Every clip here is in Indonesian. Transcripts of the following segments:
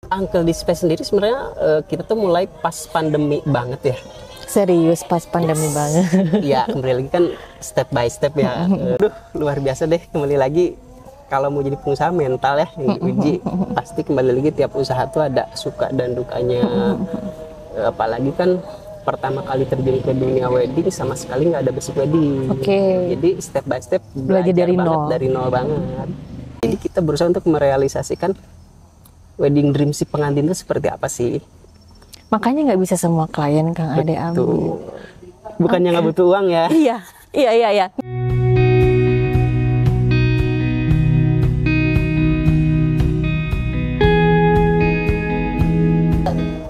Uncle di Space sendiri sebenarnya kita tuh mulai pas pandemi banget ya. Serius pas pandemi banget. Ya kembali lagi kan step by step ya. Aduh luar biasa deh, kembali lagi kalau mau jadi pengusaha mental ya yang diuji. Pasti kembali lagi tiap usaha tuh ada suka dan dukanya. Apalagi kan pertama kali terjun ke dunia wedding sama sekali nggak ada basic wedding. Jadi step by step belajar dari nol banget. Jadi kita berusaha untuk merealisasikan wedding dream si pengantin itu seperti apa sih. Makanya nggak bisa semua klien Kang Ade ambil. Bukannya nggak butuh uang ya. Iya.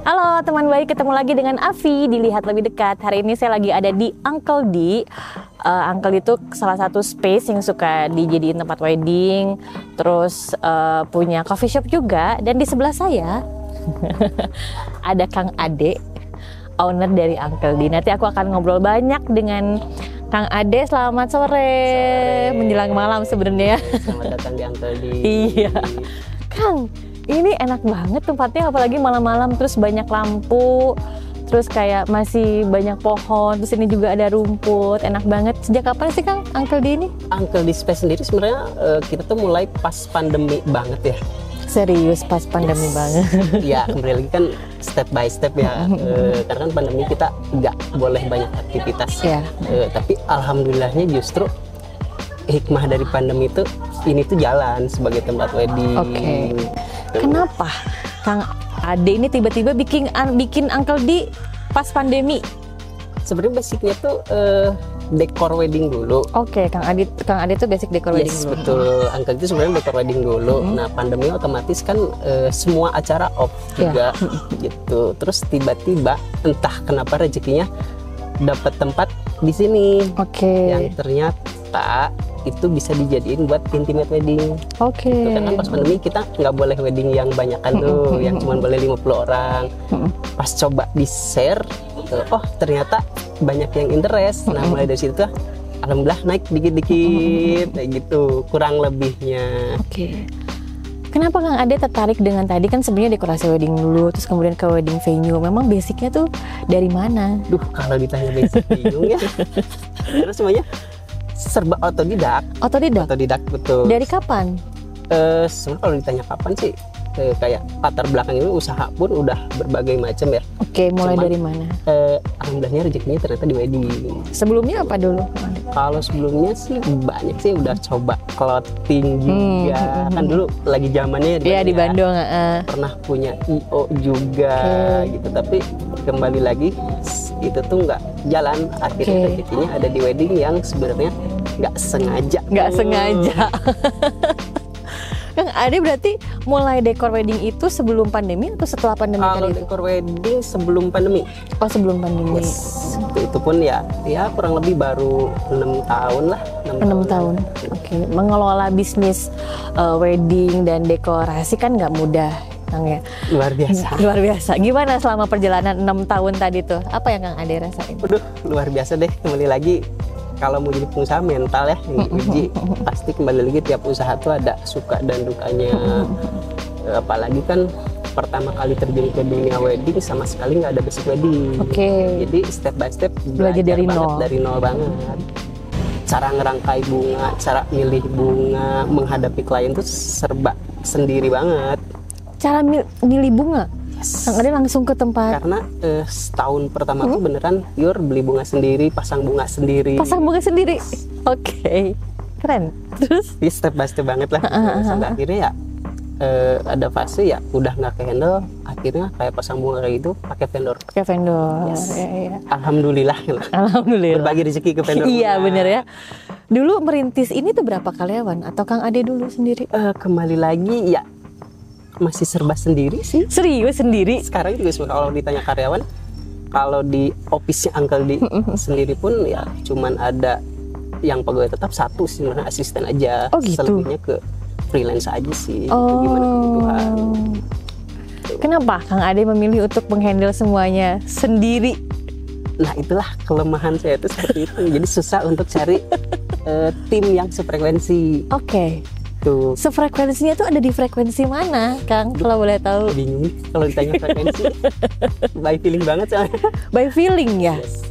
Halo teman baik, ketemu lagi dengan Afi, dilihat lebih dekat. Hari ini saya lagi ada di Uncle D. Uncle itu salah satu space yang suka dijadiin tempat wedding. Terus punya coffee shop juga. Dan di sebelah saya ada Kang Ade, owner dari Uncle D. Nanti aku akan ngobrol banyak dengan Kang Ade. Selamat sore. Menjelang malam sebenarnya. Selamat datang di Uncle D. Iya Kang, ini enak banget tempatnya, apalagi malam-malam, terus banyak lampu, terus kayak masih banyak pohon, terus ini juga ada rumput, enak banget. Sejak kapan sih Kang Uncle D ini? Uncle D Space sendiri sebenarnya kita tuh mulai pas pandemi banget ya. Serius pas pandemi banget. Ya kembali lagi kan step by step ya. Karena kan pandemi kita nggak boleh banyak aktivitas. Tapi alhamdulillahnya justru hikmah dari pandemi itu ini tuh jalan sebagai tempat wedding. Kenapa Kang Ade ini tiba-tiba bikin Uncle D pas pandemi? Sebenarnya basicnya tuh dekor wedding dulu. Kang Ade tuh basic dekor wedding dulu. Betul. Uncle itu sebenarnya dekor wedding dulu. Nah pandemi otomatis kan semua acara off juga gitu. Terus tiba-tiba entah kenapa rezekinya dapat tempat di sini. Yang ternyata itu bisa dijadiin buat intimate wedding. Gitu. Karena pas pandemi kita nggak boleh wedding yang banyakan tuh, yang cuma boleh 50 orang. Pas coba di share, oh ternyata banyak yang interest. Nah mulai dari situ alhamdulillah naik dikit-dikit kayak gitu kurang lebihnya. Kenapa Kang Ade tertarik dengan tadi kan sebenarnya dekorasi wedding dulu, terus kemudian ke wedding venue. Memang basicnya tuh dari mana? Kalau ditanya basic bingung ya. Karena semuanya serba otodidak. Otodidak betul. Dari kapan? Sebenarnya kalau ditanya kapan sih, kayak latar belakang ini usaha pun udah berbagai macam ya. Mulai dari mana? Alhamdulillahnya rezekinya ternyata di wedding. Sebelumnya apa dulu? Kalau sebelumnya sih banyak sih, udah coba clothing juga. Kan dulu lagi zamannya di Bandung. Pernah punya IO juga gitu, tapi kembali lagi itu tuh nggak jalan. Akhirnya rezekinya ada di wedding yang sebenarnya nggak sengaja. Kang Ade berarti mulai dekor wedding itu sebelum pandemi atau setelah pandemi? Kalau dekor wedding sebelum pandemi. Sebelum pandemi. Itu pun ya kurang lebih baru 6 tahun lah. 6 tahun. Mengelola bisnis wedding dan dekorasi kan nggak mudah, Kang ya. Luar biasa. Gimana selama perjalanan 6 tahun tadi tuh? Apa yang Kang Ade rasain? Luar biasa deh, kembali lagi kalau mau jadi pengusaha mental ya yang diuji. Pasti kembali lagi tiap usaha tuh ada suka dan dukanya. Apalagi kan pertama kali terjun ke dunia wedding sama sekali nggak ada basic wedding. Jadi step by step belajar dari nol banget. Cara ngerangkai bunga, cara milih bunga, menghadapi klien tuh serba sendiri banget. Cara milih bunga? Kang Ade langsung ke tempat. Karena setahun pertama tuh beneran beli bunga sendiri, pasang bunga sendiri. Keren. Terus? Step by step banget lah. Sampai akhirnya ya ada fase ya udah nggak ke handle. Akhirnya kayak pasang bunga kayak gitu pakai vendor. Alhamdulillah. Berbagi rezeki ke vendor. Iya bener ya. Dulu merintis ini tuh berapa karyawan? Atau Kang Ade dulu sendiri? Kembali lagi ya masih serba sendiri sih. Serius sendiri? Sekarang juga kalau ditanya karyawan, kalau di office-nya Uncle D sendiri pun ya cuman ada yang pegawai tetap satu sih, sebenarnya asisten aja. Selebihnya ke freelance aja sih. Gimana kebutuhan. Kenapa Kang Ade memilih untuk menghandle semuanya sendiri? Nah itulah kelemahan saya itu seperti itu. Jadi susah untuk cari tim yang sefrekuensi. gitu. Sefrekuensinya tuh ada di frekuensi mana, Kang? Kalau boleh tahu. Bingung nih kalau ditanya frekuensi. By feeling banget soalnya. By feeling ya. Yes.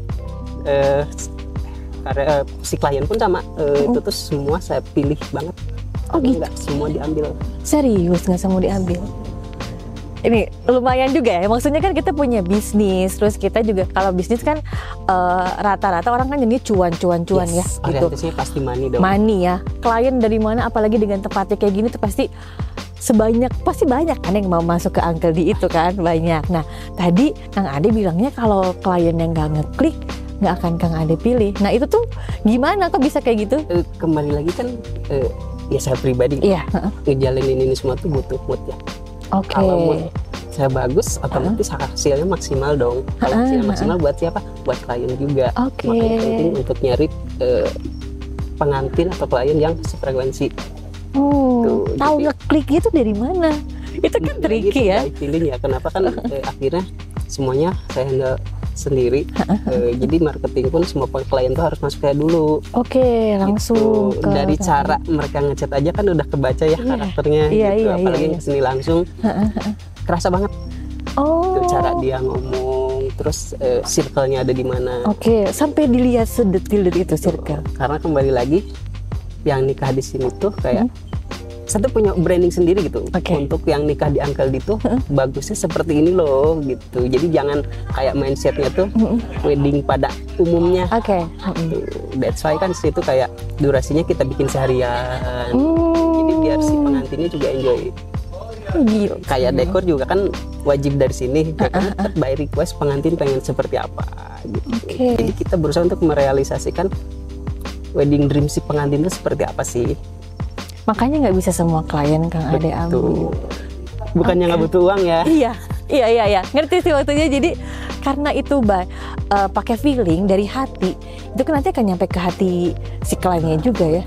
Karena si klien pun sama itu tuh semua saya pilih banget. Oh gitu. Nggak semua diambil. Serius nggak semua diambil? Ini lumayan juga ya, maksudnya kan kita punya bisnis, terus kita juga kalau bisnis kan rata-rata orang kan jadi cuan ya gitu. Orientasinya pasti money dong. Money ya, klien dari mana, apalagi dengan tempatnya kayak gini tuh pasti pasti banyak kan yang mau masuk ke Uncle D itu kan, banyak. Nah tadi Kang Ade bilangnya kalau klien yang nggak ngeklik nggak akan Kang Ade pilih. Nah itu tuh gimana kok bisa kayak gitu? Kembali lagi kan ya saya pribadi ngejalanin ini semua tuh butuh mood ya. Oke. Kalau mood saya bagus, otomatis hasilnya maksimal dong. Kalau hasilnya maksimal buat siapa? Buat klien juga. Oke. Makanya penting untuk nyari pengantin atau klien yang sefrekuensi. Tahu ngeklik itu dari mana? Itu kan tricky ya. Feeling ya. Kenapa kan akhirnya semuanya saya handle sendiri. Jadi marketing pun semua klien tuh harus masuk kayak dulu. Oke, langsung gitu. Dari cara mereka ngechat aja kan udah kebaca ya karakternya gitu. Apalagi kesini langsung kerasa banget. Gitu, cara dia ngomong, terus circle-nya ada di mana. Oke, sampai dilihat sedetil itu circle. Karena kembali lagi yang nikah di sini tuh kayak satu punya branding sendiri gitu. Untuk yang nikah di Uncle D tuh bagusnya seperti ini loh gitu. Jadi jangan kayak mindsetnya tuh wedding pada umumnya. That's why kan situ kayak durasinya kita bikin seharian. Jadi biar si pengantinnya juga enjoy. Gitu. Kayak dekor juga kan wajib dari sini. Kan by request pengantin pengen seperti apa gitu. Jadi kita berusaha untuk merealisasikan wedding dream si pengantin itu seperti apa sih. Makanya nggak bisa semua klien Kang Ade ambil. Bukannya nggak butuh uang ya? Iya. Ngerti sih waktunya. Jadi karena itu pakai feeling dari hati, itu kan nanti akan nyampe ke hati si kliennya juga ya.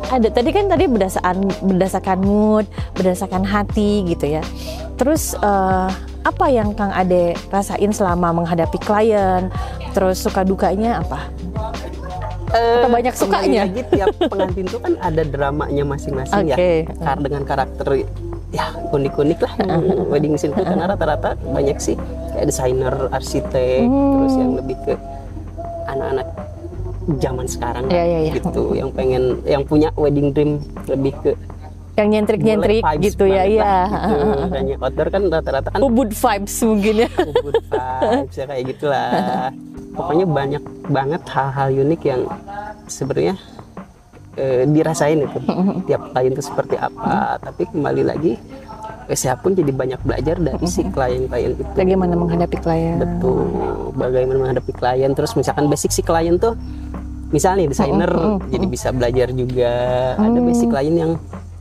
Ada tadi berdasarkan mood, berdasarkan hati gitu ya. Terus apa yang Kang Ade rasain selama menghadapi klien? Terus suka dukanya apa? Atau banyak sukanya? Lagi tiap pengantin tuh kan ada dramanya masing-masing ya. Dengan karakter ya unik-unik lah wedding scene itu karena rata-rata banyak sih kayak desainer, arsitek, terus yang lebih ke anak-anak zaman sekarang gitu, yang punya wedding dream lebih ke yang nyentrik gitu ya. Makanya outdoor kan rata-rata kan Ubud vibes mungkin ya. Ubud vibes ya kayak gitulah. Pokoknya banyak banget hal-hal unik yang sebenarnya dirasain itu. Tiap klien itu seperti apa. Tapi kembali lagi saya pun jadi banyak belajar dari si klien-klien itu. Bagaimana menghadapi klien. Betul. Bagaimana menghadapi klien. Terus misalkan basic si klien tuh misalnya desainer jadi bisa belajar juga. Ada basic klien yang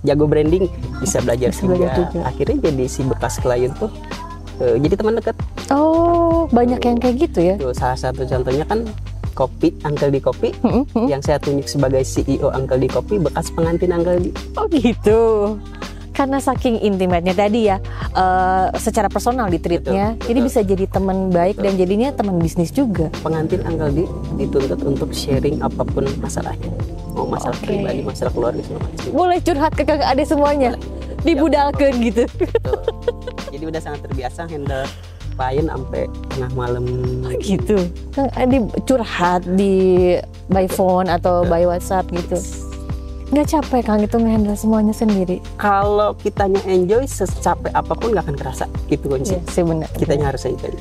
jago branding bisa belajar juga. Akhirnya jadi si bekas klien tuh jadi teman dekat. Banyak yang kayak gitu ya. Salah satu contohnya kan Kopi, Uncle D Kopi, yang saya tunjuk sebagai CEO Uncle D Kopi, bekas pengantin Uncle D. Oh gitu. Karena saking intimatnya tadi ya, secara personal ditreatnya, jadi bisa jadi teman baik dan jadinya teman bisnis juga. Pengantin Uncle D dituntut untuk sharing apapun masalahnya, mau masalah pribadi, masalah keluarga segala macam. Boleh curhat ke Kang Ade semuanya, dibudalkan gitu. Betul. Jadi udah sangat terbiasa handle klien sampai tengah malam. Gitu. Kang Ade curhat di by phone atau by WhatsApp gitu. Nggak capek Kang itu ngehandle semuanya sendiri? Kalau kitanya enjoy, secapek apapun nggak akan kerasa gitu kunci. Iya sih benar. Kitanya harus enjoy.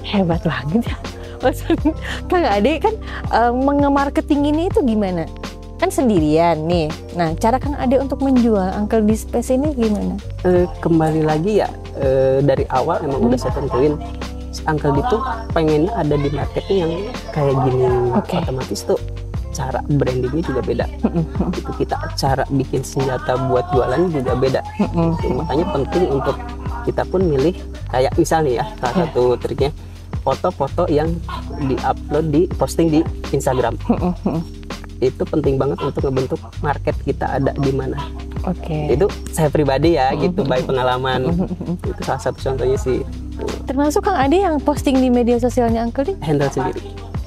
Hebat banget ya. Maksudnya Kang Ade kan mengemarketing ini itu gimana? Kan sendirian nih. Nah cara Kang Ade untuk menjual Uncle D Space ini gimana? Kembali lagi ya dari awal emang udah saya tentuin Uncle D tuh pengennya ada di marketnya yang kayak gini. Otomatis tuh cara brandingnya juga beda. Itu kita cara bikin senjata buat jualan juga beda. Makanya penting untuk kita pun milih kayak misalnya ya salah satu triknya foto-foto yang di-upload, di-posting di Instagram. Itu penting banget untuk ngebentuk market kita ada di mana. Itu saya pribadi ya gitu by pengalaman. Itu salah satu contohnya sih. Termasuk Kang Ade yang posting di media sosialnya Uncle D? Handle sendiri.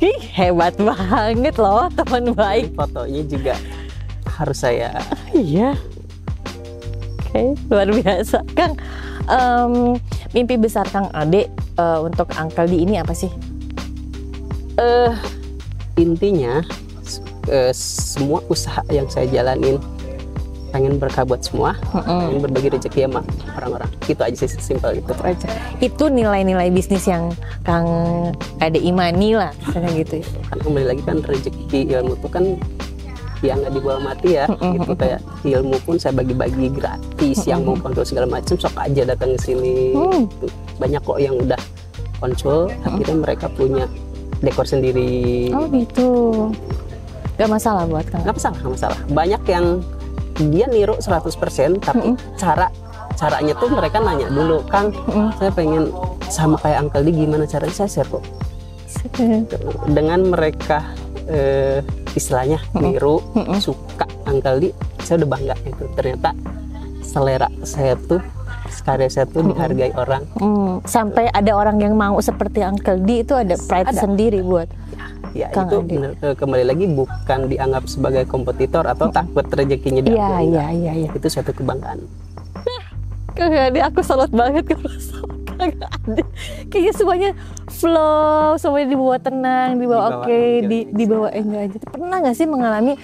Ih, hebat banget loh teman baik. Fotonya juga harus saya. Iya. Oke, luar biasa. Kang, mimpi besar Kang Ade untuk Uncle D ini apa sih? Intinya semua usaha yang saya jalanin pengen berkah buat semua, pengen berbagi rezeki sama orang-orang. Itu aja sih, simpel itu aja. Itu nilai-nilai bisnis yang Kang Ade imani lah, misalnya gitu. Kan kembali lagi kan rezeki ilmu itu kan yang nggak dibawa mati ya, gitu. Kayak ilmu pun saya bagi-bagi gratis, yang mau kontrol segala macam sok aja datang ke sini. Gitu. Banyak kok yang udah kontrol, akhirnya mereka punya dekor sendiri. Oh gitu. Gak masalah buat Kang? Gak masalah. Banyak yang dia niru 100%, tapi caranya tuh mereka nanya dulu, Kang, saya pengen sama kayak Uncle D, gimana caranya? Saya share kok. Dengan mereka istilahnya niru, suka Uncle D, saya udah bangga itu. Ternyata selera saya tuh, karya saya tuh dihargai orang. Sampai ada orang yang mau seperti Uncle D, itu ada pride sendiri buat ya itu kembali lagi bukan dianggap sebagai kompetitor atau takut rezekinya diambil. Iya. Itu suatu kebanggaan. Kang Ade, aku salut banget kalau sama Kang Ade. Kayaknya semuanya flow, semuanya dibawa tenang, dibawa oke, dibawa enjoy aja. Pernah nggak sih mengalami,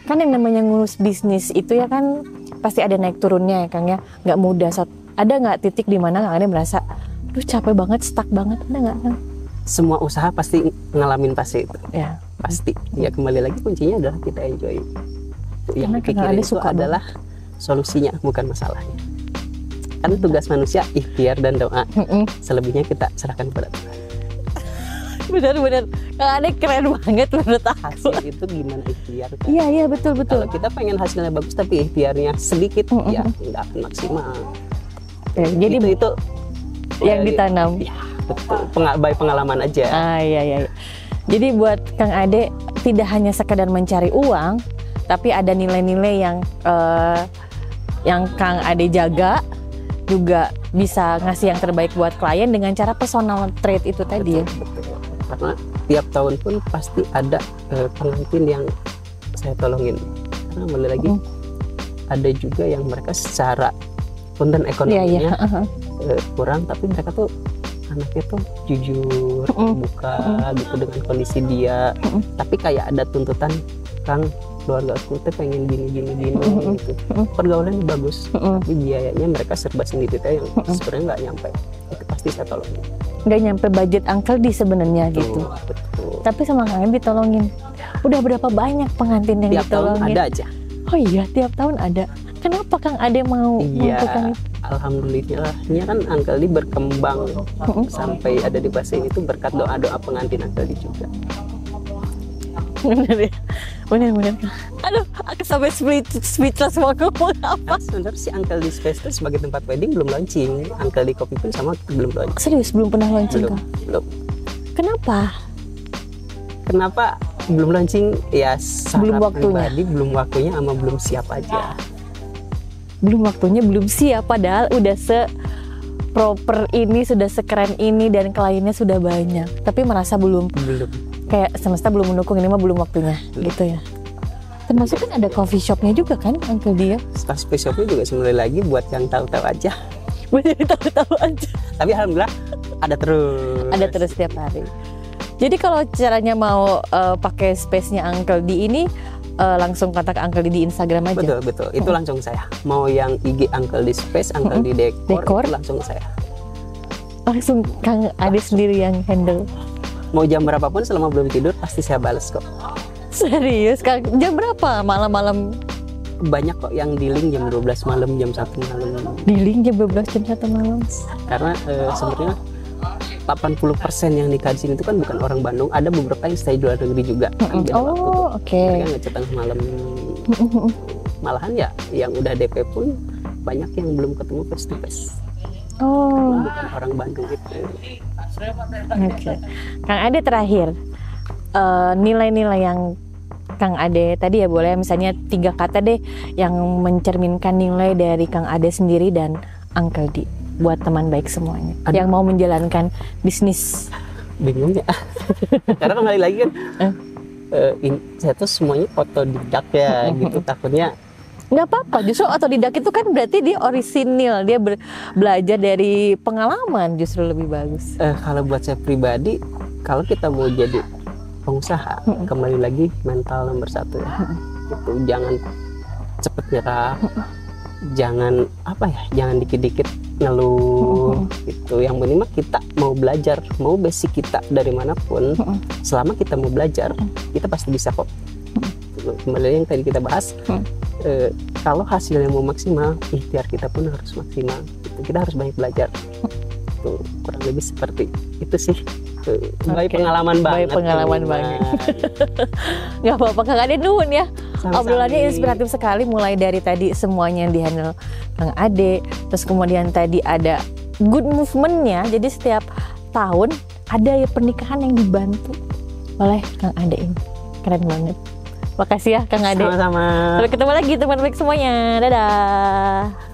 kan yang namanya ngurus bisnis itu ya kan pasti ada naik turunnya ya Kang ya, nggak mudah. Ada nggak titik di mana Kang Ade merasa, aduh capek banget, stuck banget, ada nggak Kang? Semua usaha pasti ngalamin fase itu, ya pasti. Ya kembali lagi kuncinya adalah kita enjoy. Yang pikirin itu adalah solusinya, bukan masalahnya. Kan tugas manusia ikhtiar dan doa. Selebihnya kita serahkan kepada Tuhan. Benar-benar, Kang Ade keren banget menurut aku. Hasil itu gimana ikhtiar kan? Iya betul. Kalau kita pengen hasilnya bagus tapi ikhtiarnya sedikit, ya nggak akan maksimal. Jadi itu yang ditanam. Ya, betul. By pengalaman aja. Iya. Jadi buat Kang Ade tidak hanya sekedar mencari uang, tapi ada nilai-nilai yang Kang Ade jaga, juga bisa ngasih yang terbaik buat klien dengan cara personal trade itu tadi. Betul. Karena tiap tahun pun pasti ada pengantin yang saya tolongin. Karena kembali lagi ada juga yang mereka secara punten ekonominya kurang, tapi mereka tuh anaknya tuh jujur, buka gitu dengan kondisi dia. Tapi kayak ada tuntutan, Kang, keluarga aku tuh pengen gini gitu. Pergaulannya bagus, tapi biayanya mereka serba sendiri yang sebenarnya nggak nyampe. Itu pasti saya tolongin. Nggak nyampe budget Uncle D sebenarnya gitu. Betul. Tapi sama Kang Ade ditolongin. Udah berapa banyak pengantin yang tiap ditolongin? Tiap tahun ada aja. Oh iya, tiap tahun ada. Kenapa Kang Ade mau melakukan itu? Alhamdulillahnya kan Uncle D berkembang sampai ada di bahasa ini tuh berkat doa-doa pengantin Uncle D juga. Bener ya, bener. Aduh, aku sampai speechless mau ngomong apa. Sebenarnya si Uncle D Space itu sebagai tempat wedding belum launching. Uncle D Coffee pun sama belum launching. Serius belum pernah launching Kang? Belum. Kenapa belum launching? Ya belum waktunya. Belum waktunya sama belum siap aja. Belum waktunya, belum siap, padahal udah proper ini, sudah sekeren ini, dan kliennya sudah banyak, tapi merasa belum kayak semesta belum mendukung, ini mah belum waktunya gitu ya. Termasuk kan ada coffee shopnya juga kan Uncle dia. Coffee shopnya juga sebenarnya lagi buat yang tahu-tahu aja. Buat yang tahu-tahu aja. Tapi alhamdulillah ada terus setiap hari. Jadi kalau caranya mau pakai space-nya Uncle D ini, langsung kontak Uncle D di Instagram aja. Betul. Itu langsung saya. Mau yang IG Uncle D Space, Uncle D Dekor, langsung saya. Langsung Kang Ade sendiri yang handle. Mau jam berapapun selama belum tidur pasti saya balas kok. Serius Kang? Jam berapa? Malam-malam? Banyak kok yang di link jam 12 malam, jam 1 malam. Di link jam 12, jam 1 malam? Karena sebenarnya 80% yang nikah di sini itu kan bukan orang Bandung, ada beberapa yang stay di luar negeri juga. Oke. Mereka ngecetan malam. Malahan ya, yang udah DP pun banyak yang belum ketemu face to face. Bukan orang Bandung gitu. Oke. Kang Ade terakhir, nilai-nilai yang Kang Ade tadi ya, boleh misalnya 3 kata deh yang mencerminkan nilai dari Kang Ade sendiri dan Uncle D buat teman baik semuanya yang mau menjalankan bisnis. Bingung ya. Karena kembali lagi kan saya tuh semuanya otodidak ya gitu, takutnya Nggak apa-apa, justru otodidak itu kan berarti dia orisinil, dia belajar dari pengalaman, justru lebih bagus. kalau buat saya pribadi, kalau kita mau jadi pengusaha, kembali lagi mental nomor satu ya. Gitu, jangan cepet nyerah, jangan jangan dikit-dikit ngeluh gitu. Yang penting mah kita mau belajar, mau basic kita dari manapun, selama kita mau belajar, kita pasti bisa kok. Kembali yang tadi kita bahas, kalau hasilnya mau maksimal, ikhtiar kita pun harus maksimal. Gitu. Kita harus banyak belajar. Tuh, kurang lebih seperti itu sih. Baik pengalaman banget. Baik pengalaman banget. Nggak apa-apa, Kang Ade nuhun ya. Obrolannya inspiratif sekali, mulai dari tadi semuanya yang dihandle Kang Ade, terus kemudian tadi ada good movement-nya. Jadi setiap tahun ada ya pernikahan yang dibantu oleh Kang Ade ini. Keren banget. Makasih ya Kang Ade. Sama-sama. Sampai ketemu lagi teman baik semuanya. Dadah.